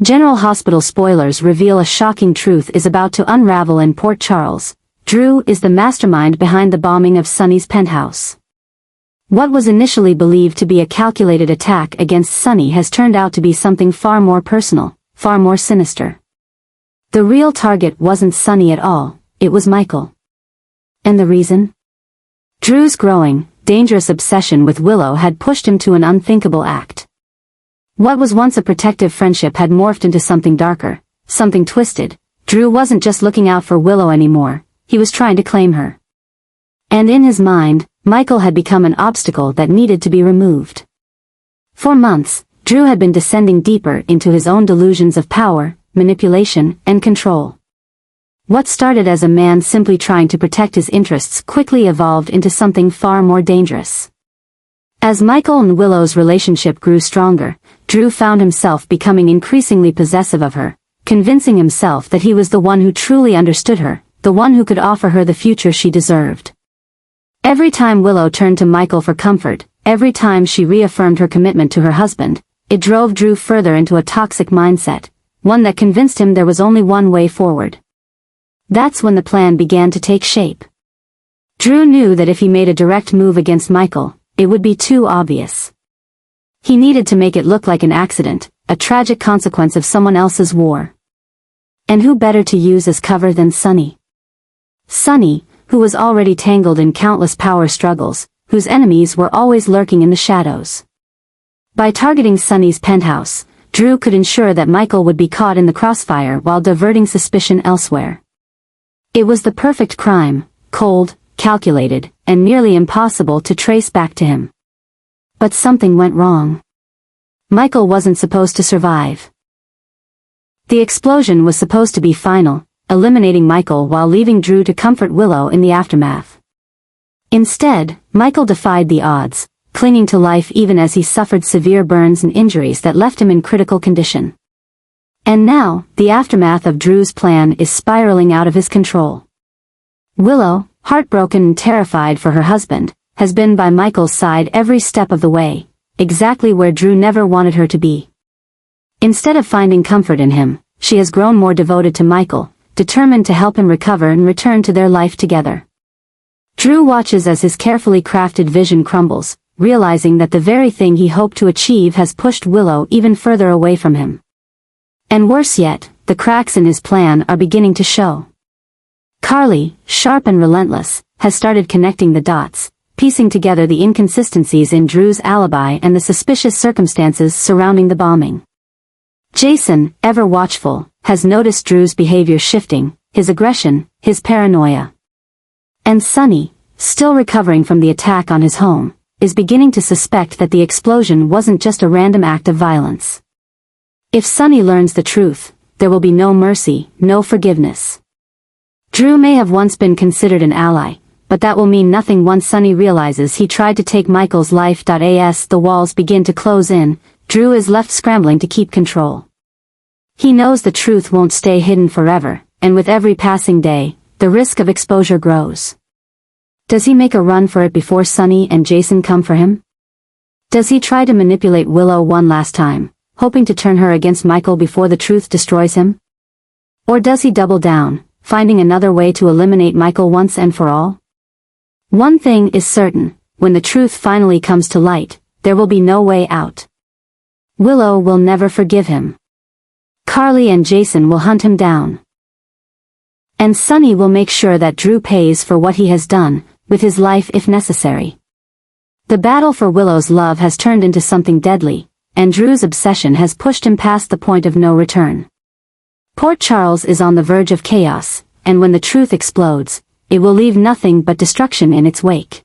General Hospital spoilers reveal a shocking truth is about to unravel in Port Charles. Drew is the mastermind behind the bombing of Sonny's penthouse. What was initially believed to be a calculated attack against Sonny has turned out to be something far more personal, far more sinister. The real target wasn't Sonny at all, it was Michael. And the reason? Drew's growing, dangerous obsession with Willow had pushed him to an unthinkable act. What was once a protective friendship had morphed into something darker, something twisted. Drew wasn't just looking out for Willow anymore, he was trying to claim her. And in his mind, Michael had become an obstacle that needed to be removed. For months, Drew had been descending deeper into his own delusions of power, manipulation, and control. What started as a man simply trying to protect his interests quickly evolved into something far more dangerous. As Michael and Willow's relationship grew stronger, Drew found himself becoming increasingly possessive of her, convincing himself that he was the one who truly understood her, the one who could offer her the future she deserved. Every time Willow turned to Michael for comfort, every time she reaffirmed her commitment to her husband, it drove Drew further into a toxic mindset, one that convinced him there was only one way forward. That's when the plan began to take shape. Drew knew that if he made a direct move against Michael, it would be too obvious. He needed to make it look like an accident, a tragic consequence of someone else's war. And who better to use as cover than Sonny? Sonny, who was already tangled in countless power struggles, whose enemies were always lurking in the shadows. By targeting Sonny's penthouse, Drew could ensure that Michael would be caught in the crossfire while diverting suspicion elsewhere. It was the perfect crime, cold, calculated, and nearly impossible to trace back to him. But something went wrong. Michael wasn't supposed to survive. The explosion was supposed to be final, eliminating Michael while leaving Drew to comfort Willow in the aftermath. Instead, Michael defied the odds, clinging to life even as he suffered severe burns and injuries that left him in critical condition. And now, the aftermath of Drew's plan is spiraling out of his control. Willow, heartbroken and terrified for her husband, has been by Michael's side every step of the way, exactly where Drew never wanted her to be. Instead of finding comfort in him, she has grown more devoted to Michael, determined to help him recover and return to their life together. Drew watches as his carefully crafted vision crumbles, realizing that the very thing he hoped to achieve has pushed Willow even further away from him. And worse yet, the cracks in his plan are beginning to show. Carly, sharp and relentless, has started connecting the dots, piecing together the inconsistencies in Drew's alibi and the suspicious circumstances surrounding the bombing. Jason, ever watchful, has noticed Drew's behavior shifting, his aggression, his paranoia. And Sonny, still recovering from the attack on his home, is beginning to suspect that the explosion wasn't just a random act of violence. If Sonny learns the truth, there will be no mercy, no forgiveness. Drew may have once been considered an ally, but that will mean nothing once Sonny realizes he tried to take Michael's life. As the walls begin to close in, Drew is left scrambling to keep control. He knows the truth won't stay hidden forever, and with every passing day, the risk of exposure grows. Does he make a run for it before Sonny and Jason come for him? Does he try to manipulate Willow one last time, hoping to turn her against Michael before the truth destroys him? Or does he double down, finding another way to eliminate Michael once and for all? One thing is certain, when the truth finally comes to light, there will be no way out. Willow will never forgive him. Carly and Jason will hunt him down. And Sonny will make sure that Drew pays for what he has done, with his life if necessary. The battle for Willow's love has turned into something deadly, and Drew's obsession has pushed him past the point of no return. Port Charles is on the verge of chaos, and when the truth explodes, it will leave nothing but destruction in its wake.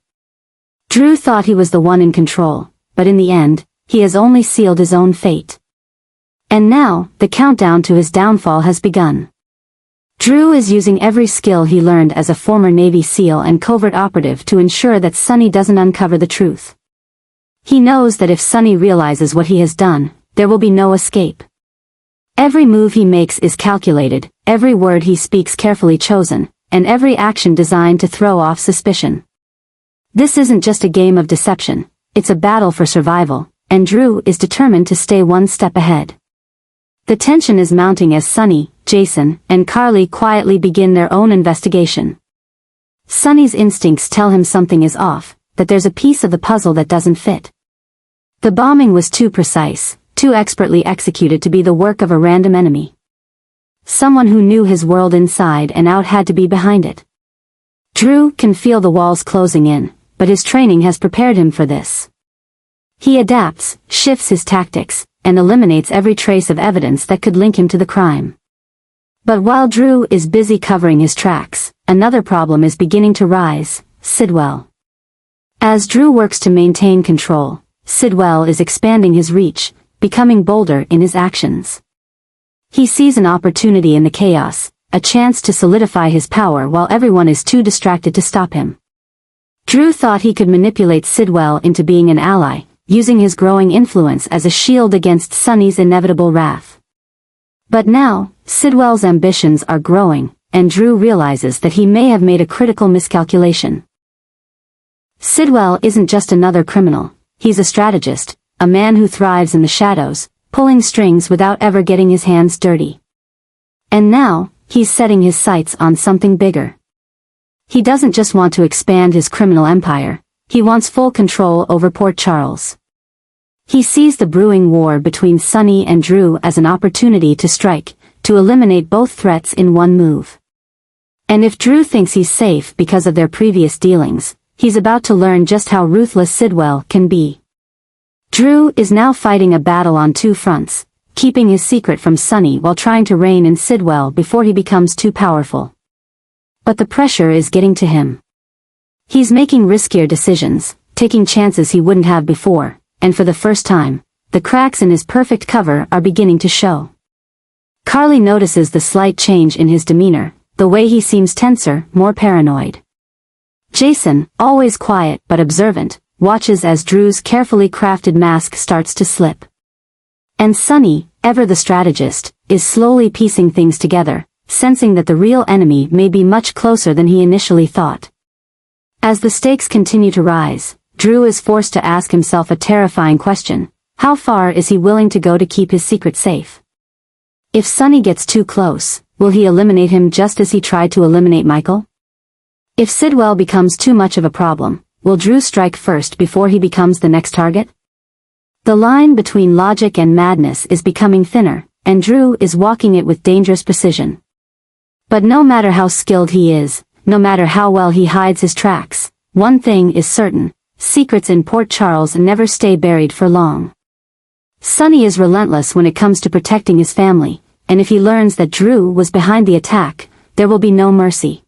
Drew thought he was the one in control, but in the end, he has only sealed his own fate. And now, the countdown to his downfall has begun. Drew is using every skill he learned as a former Navy SEAL and covert operative to ensure that Sonny doesn't uncover the truth. He knows that if Sonny realizes what he has done, there will be no escape. Every move he makes is calculated, every word he speaks carefully chosen, and every action designed to throw off suspicion. This isn't just a game of deception, it's a battle for survival, and Drew is determined to stay one step ahead. The tension is mounting as Sonny, Jason, and Carly quietly begin their own investigation. Sonny's instincts tell him something is off, that there's a piece of the puzzle that doesn't fit. The bombing was too precise, too expertly executed to be the work of a random enemy. Someone who knew his world inside and out had to be behind it. Drew can feel the walls closing in, but his training has prepared him for this. He adapts, shifts his tactics, and eliminates every trace of evidence that could link him to the crime. But while Drew is busy covering his tracks, another problem is beginning to rise: Sidwell. As Drew works to maintain control, Sidwell is expanding his reach, becoming bolder in his actions. He sees an opportunity in the chaos, a chance to solidify his power while everyone is too distracted to stop him. Drew thought he could manipulate Sidwell into being an ally, using his growing influence as a shield against Sonny's inevitable wrath. But now, Sidwell's ambitions are growing, and Drew realizes that he may have made a critical miscalculation. Sidwell isn't just another criminal, he's a strategist, a man who thrives in the shadows, pulling strings without ever getting his hands dirty. And now, he's setting his sights on something bigger. He doesn't just want to expand his criminal empire, he wants full control over Port Charles. He sees the brewing war between Sonny and Drew as an opportunity to strike, to eliminate both threats in one move. And if Drew thinks he's safe because of their previous dealings, he's about to learn just how ruthless Sidwell can be. Drew is now fighting a battle on two fronts, keeping his secret from Sonny while trying to rein in Sidwell before he becomes too powerful. But the pressure is getting to him. He's making riskier decisions, taking chances he wouldn't have before, and for the first time, the cracks in his perfect cover are beginning to show. Carly notices the slight change in his demeanor, the way he seems tenser, more paranoid. Jason, always quiet but observant, watches as Drew's carefully crafted mask starts to slip. And Sonny, ever the strategist, is slowly piecing things together, sensing that the real enemy may be much closer than he initially thought. As the stakes continue to rise, Drew is forced to ask himself a terrifying question: how far is he willing to go to keep his secret safe? If Sonny gets too close, will he eliminate him just as he tried to eliminate Michael? If Sidwell becomes too much of a problem, will Drew strike first before he becomes the next target? The line between logic and madness is becoming thinner, and Drew is walking it with dangerous precision. But no matter how skilled he is, no matter how well he hides his tracks, one thing is certain: secrets in Port Charles never stay buried for long. Sonny is relentless when it comes to protecting his family, and if he learns that Drew was behind the attack, there will be no mercy.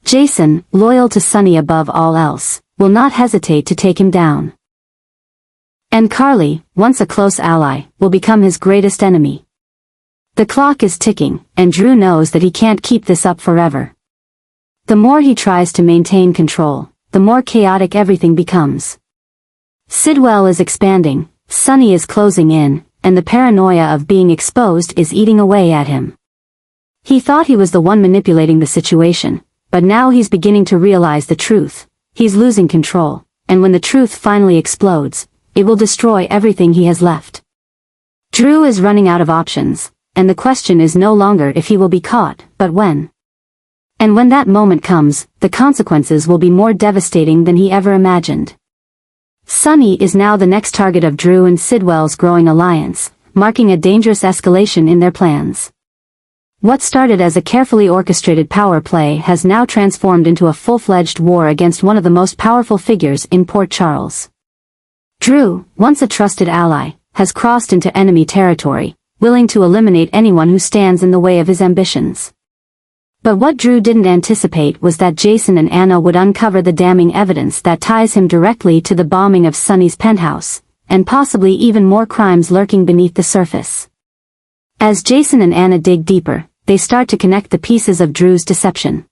Jason, loyal to Sonny above all else, will not hesitate to take him down. And Carly, once a close ally, will become his greatest enemy. The clock is ticking, and Drew knows that he can't keep this up forever. The more he tries to maintain control, the more chaotic everything becomes. Sidwell is expanding, Sonny is closing in, and the paranoia of being exposed is eating away at him. He thought he was the one manipulating the situation, but now he's beginning to realize the truth. He's losing control, and when the truth finally explodes, it will destroy everything he has left. Drew is running out of options, and the question is no longer if he will be caught, but when. And when that moment comes, the consequences will be more devastating than he ever imagined. Sonny is now the next target of Drew and Sidwell's growing alliance, marking a dangerous escalation in their plans. What started as a carefully orchestrated power play has now transformed into a full-fledged war against one of the most powerful figures in Port Charles. Drew, once a trusted ally, has crossed into enemy territory, willing to eliminate anyone who stands in the way of his ambitions. But what Drew didn't anticipate was that Jason and Anna would uncover the damning evidence that ties him directly to the bombing of Sonny's penthouse, and possibly even more crimes lurking beneath the surface. As Jason and Anna dig deeper, they start to connect the pieces of Drew's deception.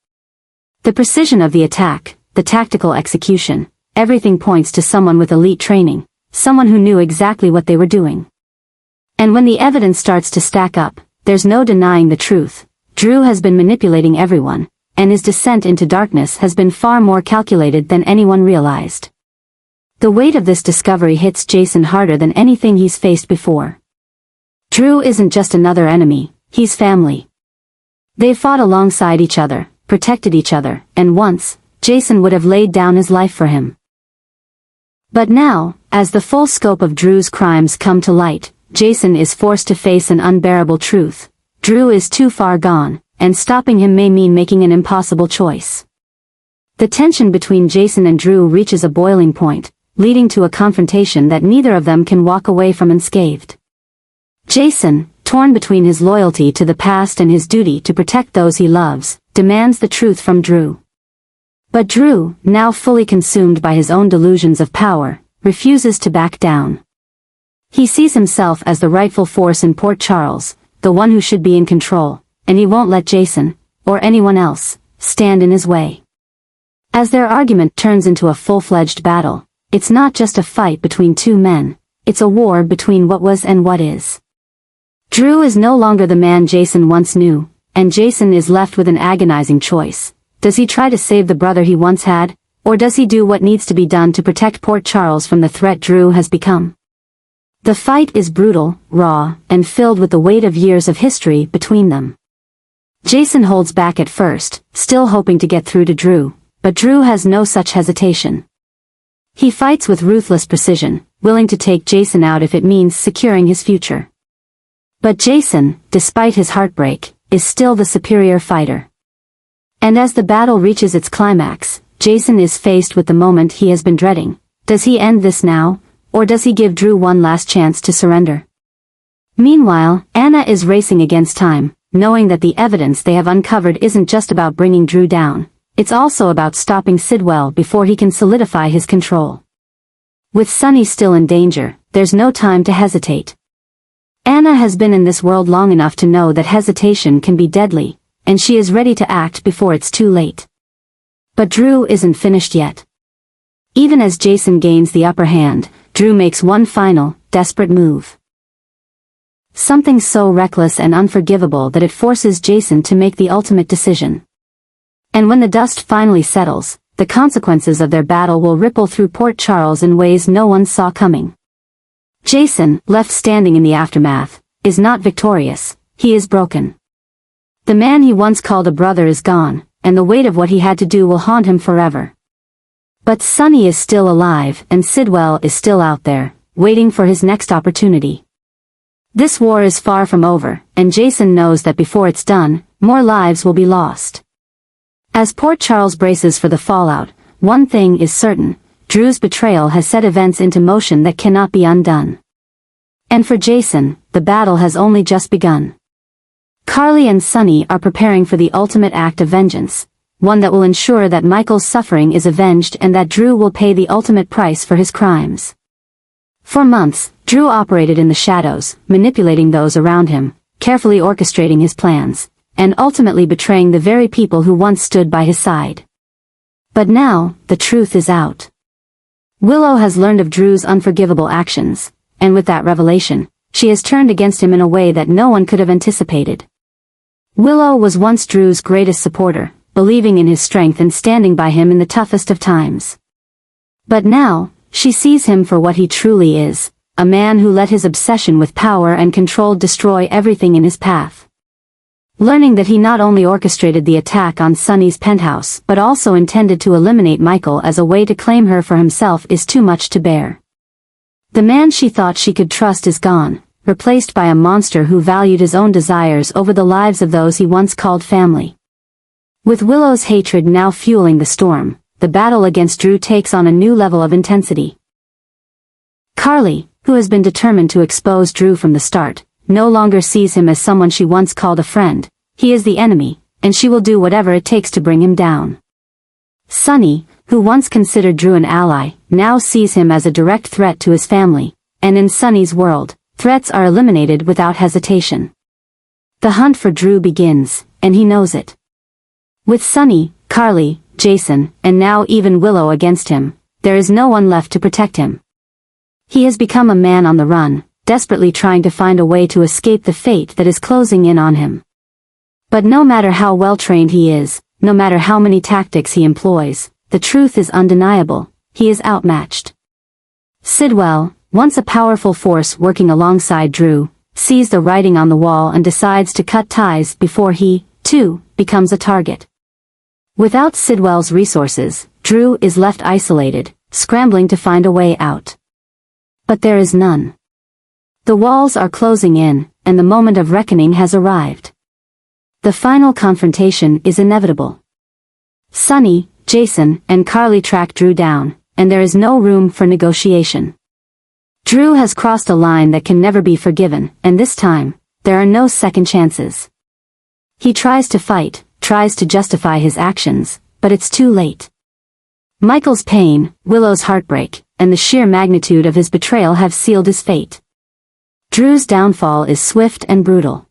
The precision of the attack, the tactical execution, everything points to someone with elite training, someone who knew exactly what they were doing. And when the evidence starts to stack up, there's no denying the truth. Drew has been manipulating everyone, and his descent into darkness has been far more calculated than anyone realized. The weight of this discovery hits Jason harder than anything he's faced before. Drew isn't just another enemy, he's family. They've fought alongside each other, protected each other, and once, Jason would have laid down his life for him. But now, as the full scope of Drew's crimes come to light, Jason is forced to face an unbearable truth. Drew is too far gone, and stopping him may mean making an impossible choice. The tension between Jason and Drew reaches a boiling point, leading to a confrontation that neither of them can walk away from unscathed. Jason, torn between his loyalty to the past and his duty to protect those he loves, demands the truth from Drew. But Drew, now fully consumed by his own delusions of power, refuses to back down. He sees himself as the rightful force in Port Charles, the one who should be in control, and he won't let Jason, or anyone else, stand in his way. As their argument turns into a full-fledged battle, it's not just a fight between two men, it's a war between what was and what is. Drew is no longer the man Jason once knew, and Jason is left with an agonizing choice. Does he try to save the brother he once had, or does he do what needs to be done to protect Port Charles from the threat Drew has become? The fight is brutal, raw, and filled with the weight of years of history between them. Jason holds back at first, still hoping to get through to Drew, but Drew has no such hesitation. He fights with ruthless precision, willing to take Jason out if it means securing his future. But Jason, despite his heartbreak, is still the superior fighter. And as the battle reaches its climax, Jason is faced with the moment he has been dreading. Does he end this now, or does he give Drew one last chance to surrender? Meanwhile, Anna is racing against time, knowing that the evidence they have uncovered isn't just about bringing Drew down, it's also about stopping Sidwell before he can solidify his control. With Sonny still in danger, there's no time to hesitate. Anna has been in this world long enough to know that hesitation can be deadly, and she is ready to act before it's too late. But Drew isn't finished yet. Even as Jason gains the upper hand, Drew makes one final, desperate move. Something so reckless and unforgivable that it forces Jason to make the ultimate decision. And when the dust finally settles, the consequences of their battle will ripple through Port Charles in ways no one saw coming. Jason, left standing in the aftermath, is not victorious, he is broken. The man he once called a brother is gone, and the weight of what he had to do will haunt him forever. But Sonny is still alive, and Sidwell is still out there, waiting for his next opportunity. This war is far from over, and Jason knows that before it's done, more lives will be lost. As Port Charles braces for the fallout, one thing is certain: Drew's betrayal has set events into motion that cannot be undone. And for Jason, the battle has only just begun. Carly and Sonny are preparing for the ultimate act of vengeance, one that will ensure that Michael's suffering is avenged and that Drew will pay the ultimate price for his crimes. For months, Drew operated in the shadows, manipulating those around him, carefully orchestrating his plans, and ultimately betraying the very people who once stood by his side. But now, the truth is out. Willow has learned of Drew's unforgivable actions, and with that revelation, she has turned against him in a way that no one could have anticipated. Willow was once Drew's greatest supporter, believing in his strength and standing by him in the toughest of times. But now, she sees him for what he truly is, a man who let his obsession with power and control destroy everything in his path. Learning that he not only orchestrated the attack on Sonny's penthouse but also intended to eliminate Michael as a way to claim her for himself is too much to bear. The man she thought she could trust is gone, replaced by a monster who valued his own desires over the lives of those he once called family. With Willow's hatred now fueling the storm, the battle against Drew takes on a new level of intensity. Carly, who has been determined to expose Drew from the start, no longer sees him as someone she once called a friend. He is the enemy, and she will do whatever it takes to bring him down. Sonny, who once considered Drew an ally, now sees him as a direct threat to his family, and in Sonny's world, threats are eliminated without hesitation. The hunt for Drew begins, and he knows it. With Sonny, Carly, Jason, and now even Willow against him, there is no one left to protect him. He has become a man on the run, desperately trying to find a way to escape the fate that is closing in on him. But no matter how well trained he is, no matter how many tactics he employs, the truth is undeniable: he is outmatched. Sidwell, once a powerful force working alongside Drew, sees the writing on the wall and decides to cut ties before he, too, becomes a target. Without Sidwell's resources, Drew is left isolated, scrambling to find a way out. But there is none. The walls are closing in, and the moment of reckoning has arrived. The final confrontation is inevitable. Sonny, Jason, and Carly track Drew down, and there is no room for negotiation. Drew has crossed a line that can never be forgiven, and this time, there are no second chances. He tries to fight, tries to justify his actions, but it's too late. Michael's pain, Willow's heartbreak, and the sheer magnitude of his betrayal have sealed his fate. Drew's downfall is swift and brutal.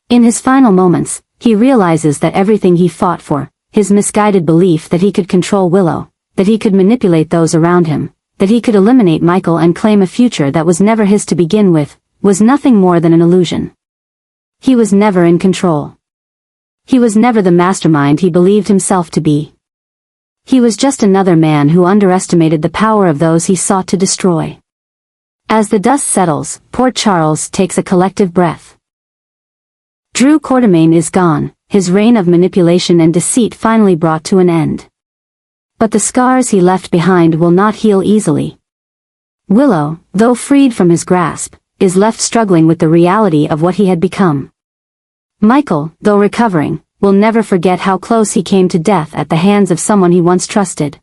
In his final moments, he realizes that everything he fought for, his misguided belief that he could control Willow, that he could manipulate those around him, that he could eliminate Michael and claim a future that was never his to begin with, was nothing more than an illusion. He was never in control. He was never the mastermind he believed himself to be. He was just another man who underestimated the power of those he sought to destroy. As the dust settles, Port Charles takes a collective breath. Drew Quartermain is gone, his reign of manipulation and deceit finally brought to an end. But the scars he left behind will not heal easily. Willow, though freed from his grasp, is left struggling with the reality of what he had become. Michael, though recovering, will never forget how close he came to death at the hands of someone he once trusted.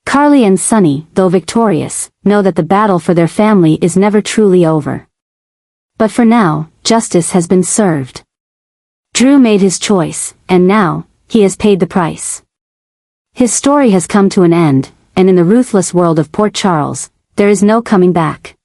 Carly and Sonny, though victorious, know that the battle for their family is never truly over. But for now, justice has been served. Drew made his choice, and now, he has paid the price. His story has come to an end, and in the ruthless world of Port Charles, there is no coming back.